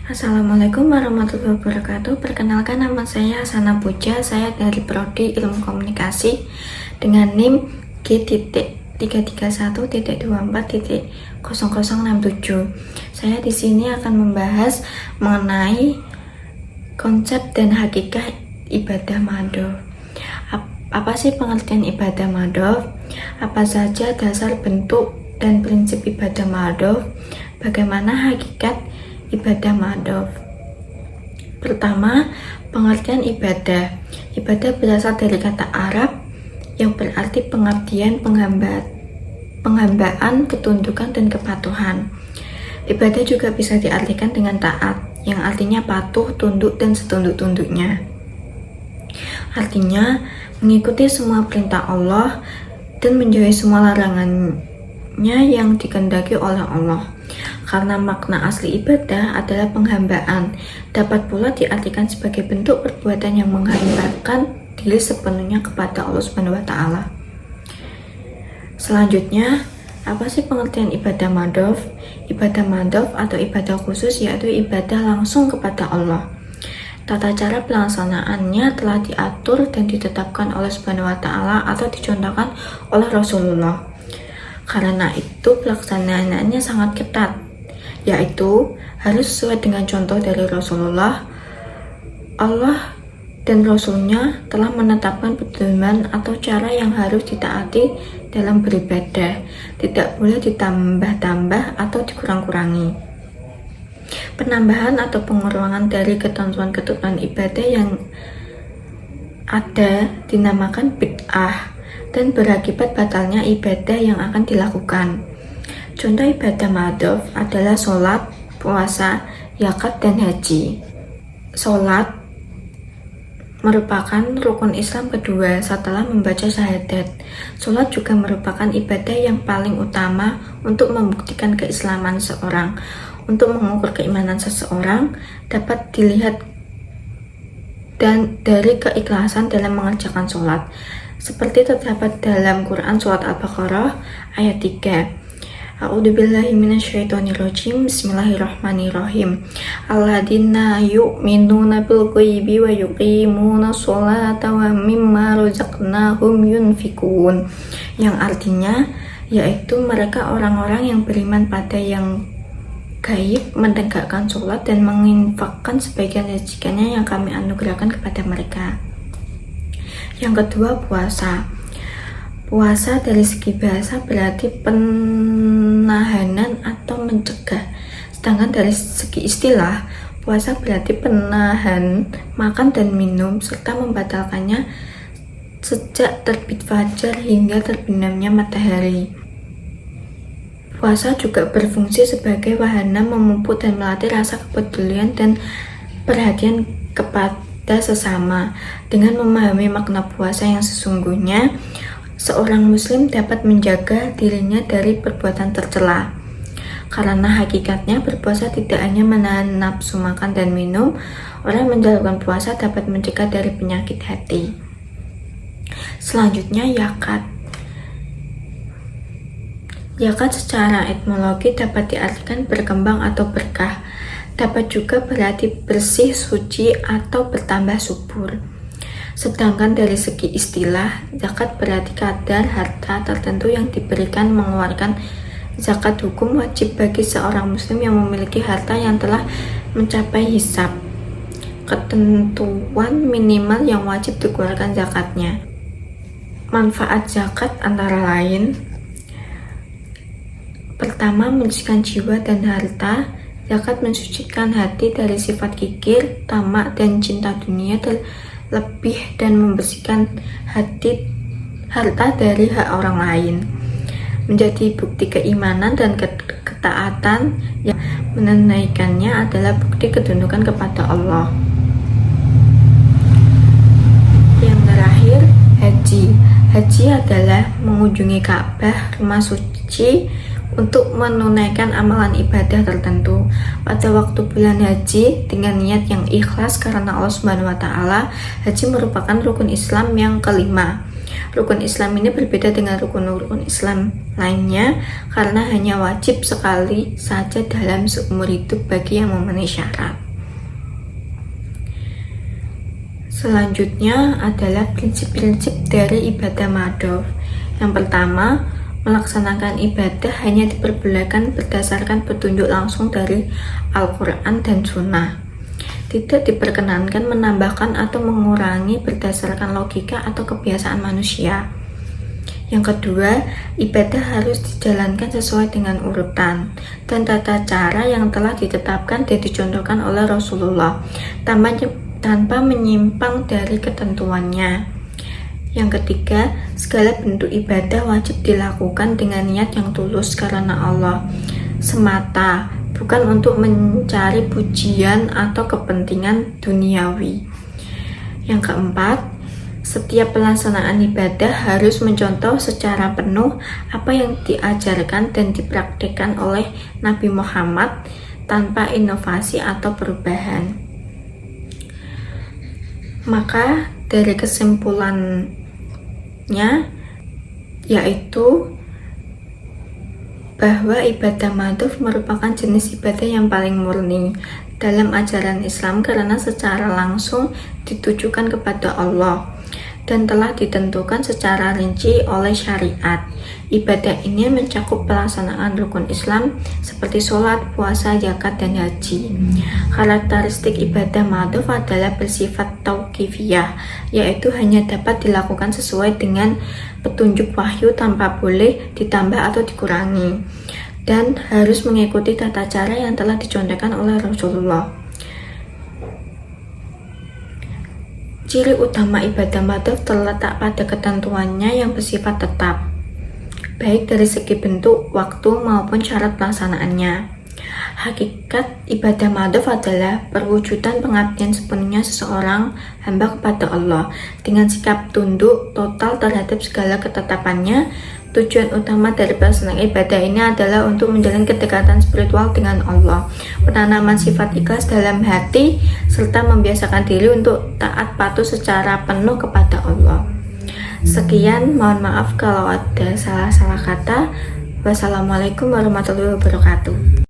Assalamualaikum warahmatullahi wabarakatuh. Perkenalkan, nama saya Hasana Puja. Saya dari Prodi Ilmu Komunikasi dengan NIM G331.24.0067. Saya di sini akan membahas mengenai konsep dan hakikat ibadah madhaf. Apa sih pengertian ibadah madhaf? Apa saja dasar, bentuk, dan prinsip ibadah madhaf? Bagaimana hakikat ibadah madhaf? Pertama, pengertian ibadah. Ibadah berasal dari kata Arab yang berarti pengertian, penghambaan, ketundukan, dan kepatuhan. Ibadah juga bisa diartikan dengan taat, yang artinya patuh, tunduk, dan setunduk-tunduknya. Artinya, mengikuti semua perintah Allah dan menjauhi semua larangannya yang dikehendaki oleh Allah. Karena makna asli ibadah adalah penghambaan, dapat pula diartikan sebagai bentuk perbuatan yang menghambakan diri sepenuhnya kepada Allah Subhanahu wa Ta'ala. Selanjutnya, apa sih pengertian ibadah madhaf? Ibadah madhaf atau ibadah khusus yaitu ibadah langsung kepada Allah. Tata cara pelaksanaannya telah diatur dan ditetapkan oleh Subhanahu wa Ta'ala atau dicontohkan oleh Rasulullah. Karena itu pelaksanaannya sangat ketat, yaitu harus sesuai dengan contoh dari Rasulullah. Allah dan Rasulnya telah menetapkan pedoman atau cara yang harus ditaati dalam beribadah, tidak boleh ditambah-tambah atau dikurang-kurangi. Penambahan atau pengurangan dari ketentuan-ketentuan ibadah yang ada dinamakan bid'ah dan berakibat batalnya ibadah yang akan dilakukan. Contoh ibadah madhaf adalah sholat, puasa, zakat, dan haji. Sholat merupakan rukun Islam kedua setelah membaca syahadat. Sholat juga merupakan ibadah yang paling utama untuk membuktikan keislaman seseorang. Untuk mengukur keimanan seseorang dapat dilihat dan dari keikhlasan dalam mengerjakan sholat, seperti terdapat dalam Quran Surat Al-Baqarah ayat 3. A'udzubillahi minasyaitonirrajim. Bismillahirrahmanirrahim. Alladzina yu'minuna bil ghaibi wa yuqimuna sholata wa mimma razaqnahum yunfikun. Yang artinya yaitu mereka orang-orang yang beriman pada yang gaib, menegakkan sholat dan menginfakkan sebagian rezekinya yang kami anugerahkan kepada mereka. Yang kedua, puasa. Puasa dari segi bahasa berarti penahanan atau mencegah. Sedangkan dari segi istilah, puasa berarti penahan makan dan minum serta membatalkannya sejak terbit fajar hingga terbenamnya matahari. Puasa juga berfungsi sebagai wahana memupuk dan melatih rasa kepedulian dan perhatian kepada sesama. Dengan memahami makna puasa yang sesungguhnya, seorang muslim dapat menjaga dirinya dari perbuatan tercela. Karena hakikatnya berpuasa tidak hanya menahan nafsu makan dan minum, orang yang menjalankan puasa dapat mencegah dari penyakit hati. Selanjutnya, zakat. Zakat secara etimologi dapat diartikan berkembang atau berkah. Dapat juga berarti bersih, suci, atau bertambah subur. Sedangkan dari segi istilah, zakat berarti kadar harta tertentu yang diberikan. Mengeluarkan zakat hukum wajib bagi seorang muslim yang memiliki harta yang telah mencapai hisab. Ketentuan minimal yang wajib dikeluarkan zakatnya. Manfaat zakat antara lain: pertama, mensucikan jiwa dan harta. Zakat mensucikan hati dari sifat kikir, tamak, dan cinta dunia terlebih, dan membersihkan harta dari hak orang lain. Menjadi bukti keimanan dan ketaatan yang menunaikannya adalah bukti ketundukan kepada Allah. Yang terakhir, haji. Haji adalah mengunjungi Ka'bah, rumah suci, untuk menunaikan amalan ibadah tertentu pada waktu bulan haji dengan niat yang ikhlas karena Allah Subhanahu wa Ta'ala. Haji merupakan rukun Islam yang kelima. Rukun Islam ini berbeda dengan rukun-rukun Islam lainnya karena hanya wajib sekali saja dalam seumur hidup bagi yang memenuhi syarat. Selanjutnya adalah prinsip-prinsip dari ibadah madhaf. Yang pertama, melaksanakan ibadah hanya diperbolehkan berdasarkan petunjuk langsung dari Al-Quran dan Sunnah. Tidak diperkenankan menambahkan atau mengurangi berdasarkan logika atau kebiasaan manusia. Yang kedua, ibadah harus dijalankan sesuai dengan urutan dan tata cara yang telah ditetapkan dan dicontohkan oleh Rasulullah tanpa menyimpang dari ketentuannya. Yang ketiga, segala bentuk ibadah wajib dilakukan dengan niat yang tulus karena Allah semata, bukan untuk mencari pujian atau kepentingan duniawi. Yang keempat, setiap pelaksanaan ibadah harus mencontoh secara penuh apa yang diajarkan dan dipraktikkan oleh Nabi Muhammad tanpa inovasi atau perubahan. Maka dari kesimpulannya yaitu bahwa ibadah madhaf merupakan jenis ibadah yang paling murni dalam ajaran Islam karena secara langsung ditujukan kepada Allah dan telah ditentukan secara rinci oleh syariat. Ibadah ini mencakup pelaksanaan rukun Islam seperti sholat, puasa, zakat, dan haji. Karakteristik ibadah madhaf adalah bersifat tauqifiyah, yaitu hanya dapat dilakukan sesuai dengan petunjuk wahyu tanpa boleh ditambah atau dikurangi, dan harus mengikuti tata cara yang telah dicontohkan oleh Rasulullah. Ciri utama ibadah madhaf terletak pada ketentuannya yang bersifat tetap, baik dari segi bentuk, waktu, maupun syarat pelaksanaannya. Hakikat ibadah madhaf adalah perwujudan pengabdian sepenuhnya seseorang hamba kepada Allah dengan sikap tunduk total terhadap segala ketetapannya. Tujuan utama dari pelaksanaan ibadah ini adalah untuk menjalin kedekatan spiritual dengan Allah, penanaman sifat ikhlas dalam hati, serta membiasakan diri untuk taat patuh secara penuh kepada Allah. Sekian, mohon maaf kalau ada salah-salah kata. Wassalamualaikum warahmatullahi wabarakatuh.